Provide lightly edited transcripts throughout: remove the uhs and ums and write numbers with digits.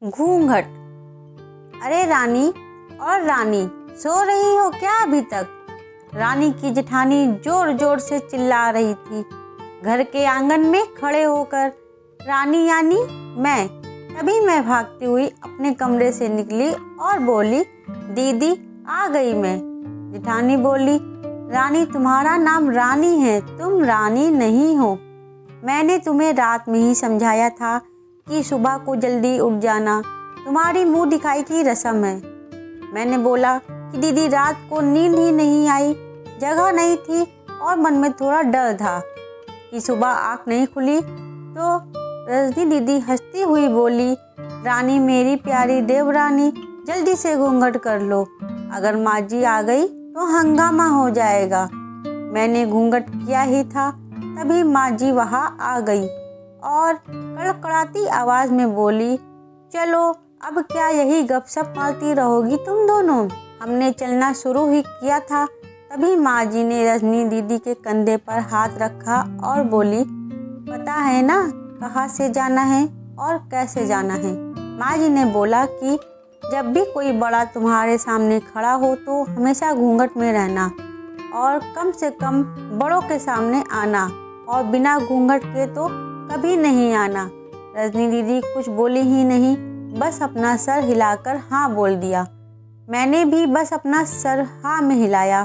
घूंघट। अरे रानी और रानी, सो रही हो क्या अभी तक? रानी की जेठानी जोर जोर से चिल्ला रही थी घर के आंगन में खड़े होकर। रानी यानी मैं। तभी मैं भागती हुई अपने कमरे से निकली और बोली, दीदी आ गई मैं। जेठानी बोली, रानी तुम्हारा नाम रानी है, तुम रानी नहीं हो। मैंने तुम्हें रात में ही समझाया था कि सुबह को जल्दी उठ जाना, तुम्हारी मुंह दिखाई की रस्म है। मैंने बोला कि दीदी रात को नींद ही नहीं आई, जगह नहीं थी और मन में थोड़ा डर था कि सुबह आँख नहीं खुली। तो रजनी दीदी हंसती हुई बोली, रानी मेरी प्यारी देवरानी, जल्दी से घूंघट कर लो, अगर माँ जी आ गई तो हंगामा हो जाएगा। मैंने घूंघट किया ही था तभी माँ जी वहाँ आ गई और कड़कड़ाती आवाज़ में बोली, चलो अब क्या यही गपशप मारती रहोगी तुम दोनों? हमने चलना शुरू ही किया था तभी माँ जी ने रजनी दीदी के कंधे पर हाथ रखा और बोली, पता है ना कहाँ से जाना है और कैसे जाना है? माँ जी ने बोला कि जब भी कोई बड़ा तुम्हारे सामने खड़ा हो तो हमेशा घूंघट में रहना और कम से कम बड़ों के सामने आना और बिना घूंघट के तो कभी नहीं आना। रजनी दीदी कुछ बोली ही नहीं, बस अपना सर हिलाकर हाँ बोल दिया। मैंने भी बस अपना सर हाँ में हिलाया।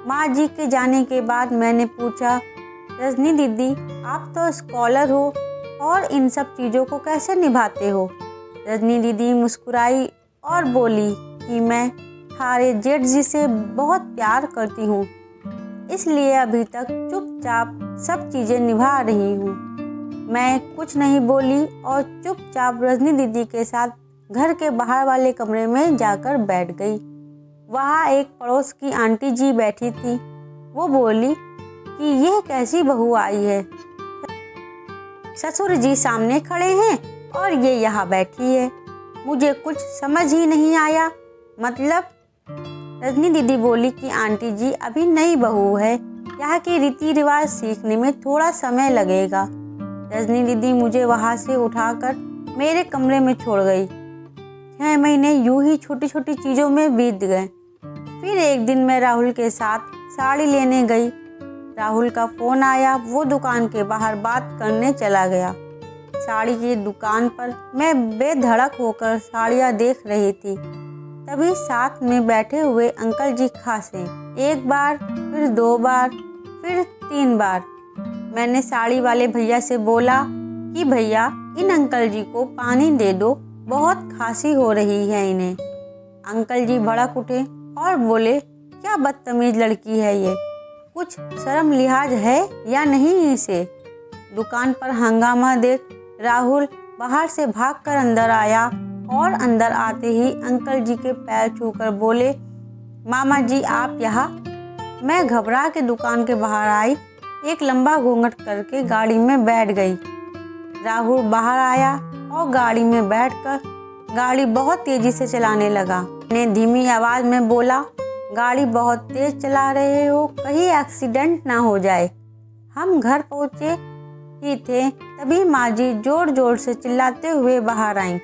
माँ जी के जाने के बाद मैंने पूछा, रजनी दीदी आप तो स्कॉलर हो और इन सब चीज़ों को कैसे निभाते हो? रजनी दीदी मुस्कुराई और बोली कि मैं थारे जेठ जी से बहुत प्यार करती हूँ, इसलिए अभी तक चुपचाप सब चीज़ें निभा रही हूँ। मैं कुछ नहीं बोली और चुपचाप रजनी दीदी के साथ घर के बाहर वाले कमरे में जाकर बैठ गई। वहाँ एक पड़ोस की आंटी जी बैठी थी। वो बोली कि यह कैसी बहू आई है, ससुर जी सामने खड़े हैं और ये यहाँ बैठी है, मुझे कुछ समझ ही नहीं आया। मतलब? रजनी दीदी बोली कि आंटी जी अभी नई बहू है, यहाँ के रीति रिवाज सीखने में थोड़ा समय लगेगा। रजनी दीदी मुझे वहाँ से उठाकर मेरे कमरे में छोड़ गई। 6 महीने यूं ही छोटी छोटी चीज़ों में बीत गए। फिर एक दिन मैं राहुल के साथ साड़ी लेने गई। राहुल का फ़ोन आया, वो दुकान के बाहर बात करने चला गया। साड़ी की दुकान पर मैं बेधड़क होकर साड़ियाँ देख रही थी। तभी साथ में बैठे हुए अंकल जी खांसे, एक बार, फिर 2 बार, फिर 3 बार। मैंने साड़ी वाले भैया से बोला कि भैया इन अंकल जी को पानी दे दो, बहुत खांसी हो रही है इन्हें। अंकल जी भड़क उठे और बोले, क्या बदतमीज लड़की है ये, कुछ शर्म लिहाज है या नहीं इसे? दुकान पर हंगामा देख राहुल बाहर से भागकर अंदर आया और अंदर आते ही अंकल जी के पैर छूकर बोले, मामा जी आप यहाँ? मैं घबरा के दुकान के बाहर आई, एक लंबा घूंघट करके गाड़ी में बैठ गई। राहुल बाहर आया और गाड़ी में बैठकर गाड़ी बहुत तेज़ी से चलाने लगा। मैंने धीमी आवाज़ में बोला, गाड़ी बहुत तेज़ चला रहे हो, कहीं एक्सीडेंट ना हो जाए। हम घर पहुँचे ही थे तभी माँ जी जोर जोर से चिल्लाते हुए बाहर आईं,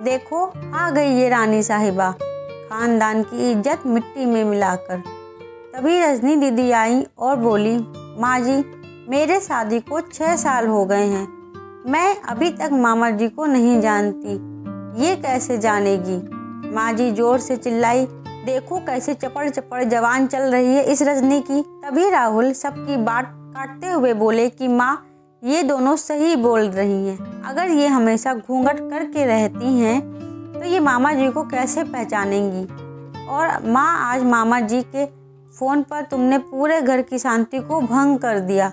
देखो आ गई ये रानी साहिबा, खानदान की इज्जत मिट्टी में मिलाकर। तभी रजनी दीदी आई और बोली, माँ जी मेरे शादी को 6 साल हो गए हैं, मैं अभी तक मामा जी को नहीं जानती, ये कैसे जानेगी? माँ जी जोर से चिल्लाई, देखो कैसे चपड़ चपड़ जवान चल रही है इस रजनी की। तभी राहुल सबकी बात काटते हुए बोले कि माँ ये दोनों सही बोल रही हैं, अगर ये हमेशा घूंघट करके रहती हैं तो ये मामा जी को कैसे पहचानेंगी? और माँ आज मामा जी के फ़ोन पर तुमने पूरे घर की शांति को भंग कर दिया।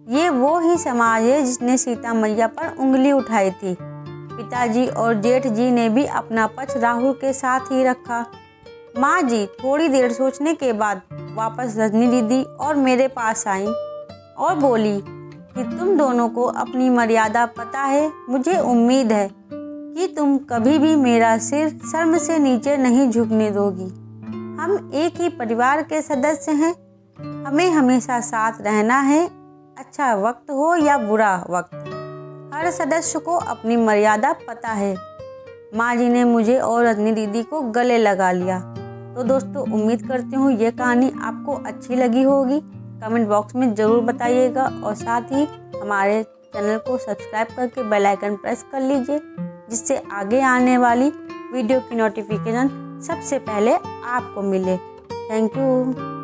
ये वो ही समाज है जिसने सीता मैया पर उंगली उठाई थी। पिताजी और जेठ जी ने भी अपना पक्ष राहुल के साथ ही रखा। माँ जी थोड़ी देर सोचने के बाद वापस रजनी दीदी और मेरे पास आई और बोली कि तुम दोनों को अपनी मर्यादा पता है, मुझे उम्मीद है कि तुम कभी भी मेरा सिर शर्म से नीचे नहीं झुकने दोगी। हम एक ही परिवार के सदस्य हैं, हमें हमेशा साथ रहना है, अच्छा वक्त हो या बुरा वक्त, हर सदस्य को अपनी मर्यादा पता है। माँ जी ने मुझे और रजनी दीदी को गले लगा लिया। तो दोस्तों उम्मीद करती हूँ ये कहानी आपको अच्छी लगी होगी। कमेंट बॉक्स में ज़रूर बताइएगा और साथ ही हमारे चैनल को सब्सक्राइब करके बेल आइकन प्रेस कर लीजिए, जिससे आगे आने वाली वीडियो की नोटिफिकेशन सबसे पहले आपको मिले। Thank you.